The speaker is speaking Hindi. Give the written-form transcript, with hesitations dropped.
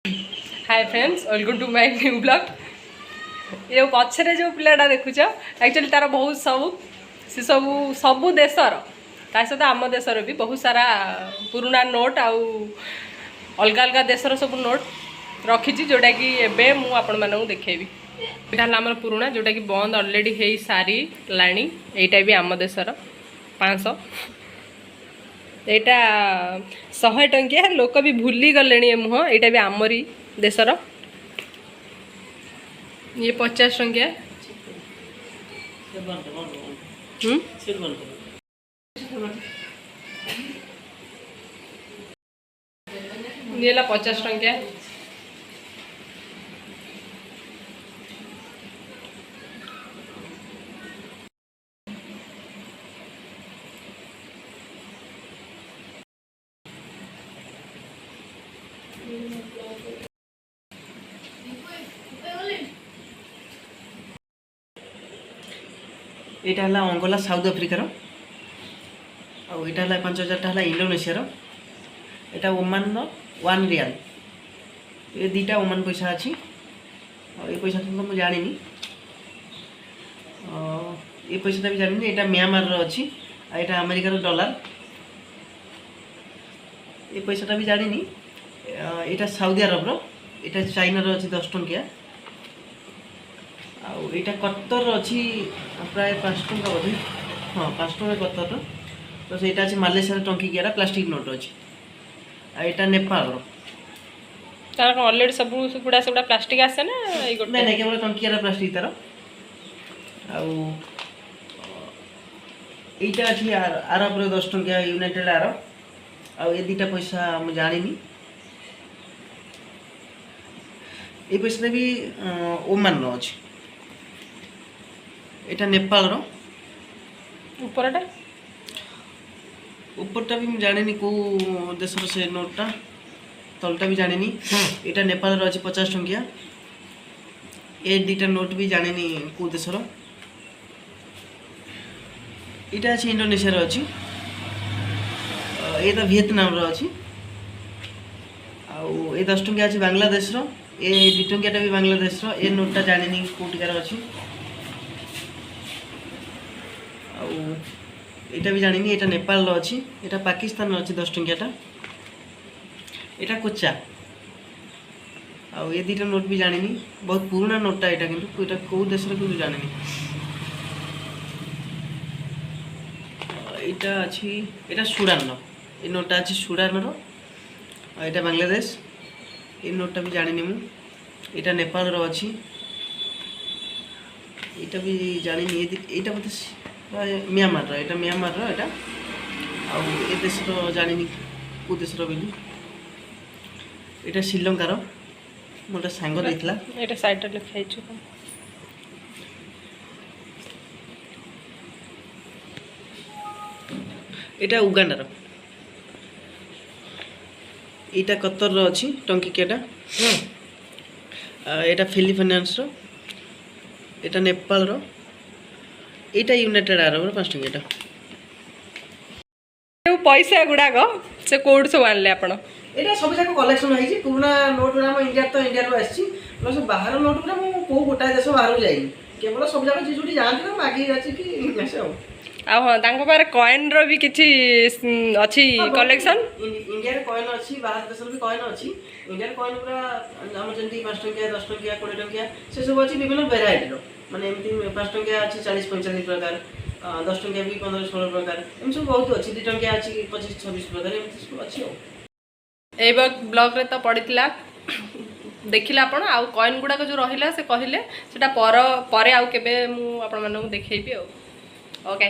Hi friends, welcome to my new blog. ये पछरे जो पिलाटा देखुच एक्चुअली तार बहुत से सबू देशर ता सहित आम देशर भी बहुत सारा पुराना नोट आउ अलग अलग देशर सब नोट रखी जोटा कि एबे मु आपण मानू देखेबी। यहाँ आम पुराना जोटा कि बंद अलरेडी हो सारी लाणी। एटा भी आम देशर 500 यहाँ 100 टंकिया लोक भी भूली गले मुह। यहाँ भी आमरी देशर। ये 50 टंकिया ये 50 टंकिया। यहाँ है अंगोला साउथ अफ्रिकार। आटा 5000 है इंडोनेशिया। यहाँ ओमान 1 रियाल। ये दुटा ओमान पैसा अच्छी। ये पैसा तो मुझे जानी। ये पैसा भी जानी। यहाँ म्यांमार अच्छी। यहाँ अमेरिकार डॉलर। ये पैसा भी जानी। यहाँ सऊदी अरब यहाँ चाइनार अच्छी 10 टंकिया। आईटा कतर अच्छी प्राय 5 टंका बोधे। हाँ 5 टंका कतर। तो सहीटा अच्छे मालेशिया टंकिकिया प्लास्टिक नोट अच्छी। यहाँ नेपाल तार ऑलरेडी सब गुड़ा सब प्लास्टिक आसे ना नहीं केवल टंकिया प्लास्टिक तार। आईटा अच्छी आरब 10 टंकिया यूनाइटेड आरब। ये दुटा पैसा मुझे जानी। ये पैसा भी ओमान अच्छी। এটা नेपाल ऊपरटा ऊपरटा भी जानी को देशर से नोटटा तलटा भी जानी। এটা नेपाल अच्छी 50 टंकिया। ये दुटा नोट भी जानी को देशर। এটা अच्छी इंडोनेशिया अच्छी। ये तो वियतनाम अच्छी। ये 10 टंकिया अच्छी बांग्लादेश। ये 2 टंकिया भी बांग्लादेश। ये नोटटा जानी कोटिकार अच्छी। यहाँ भी जानी। यहाँ नेपाल अच्छी। यहाँ पाकिस्तान अच्छी 10 टंकिया। यहाँ कोचा। ये दुटा नोट भी जानी। बहुत पुराना नोटटा यहाँ कि कौ देश कि जानी। यहाँ अच्छी यहाँ सुडान। ये नोटटा अच्छी सुडान। यहाँ बांग्लादेश। ये नोटटा भी जानी मु। यहाँ नेपाल अच्छी। यहाँ भी जानी। यहाँ बोलते म्यांमार यहाँ म्यांमार यहाँ ये देश जानी को देश बोली। यहाँ श्रीलंकार मोटा सांग देता। एटा साइड लिखाई यहाँ उगांडार। यहाँ कतर अच्छी टंकिकिया। यहाँ फिलिपाइन्स। यहाँ नेपाल। यहाँ यूनाइटेड आरब 5 टंकिया। पैसा गुड़ाक से कौट सब आनले आपण? यहाँ सब जाक कलेक्शन होती। पुराना नोट गुड़ा इंडिया तो इंडिया आसी प्लस बाहर नोट गुड़ा मुझे गोटाए देश बाहर जाइए केवल सब जाक जी जो जाती ना मागिक आसे हाँ तार कॉइन री किसी अच्छी कलेक्शन। इंडिया कॉइन अच्छी बाहर देश भी कॉइन अच्छी। इंडिया कॉइन पूरा आम जमी 5 टंकिया 10 टंकिया 20 टंकिया से सब अच्छी विभिन्न भेराइटर माने एमती 5 टंकिया अच्छी 40-45 प्रकार। 10 टंकिया भी 15-16 प्रकार एम सब बहुत अच्छी। 2 टंकिया अच्छी 25-26 प्रकार एमती सब अच्छी। ए ब्लॉग रे तो पड़ीला देखिले आपण आउ कॉइन गुड़ाक जो रहिला से कहले सेटा पर आउ केबे मु आपण मानू देखैबी। ओके।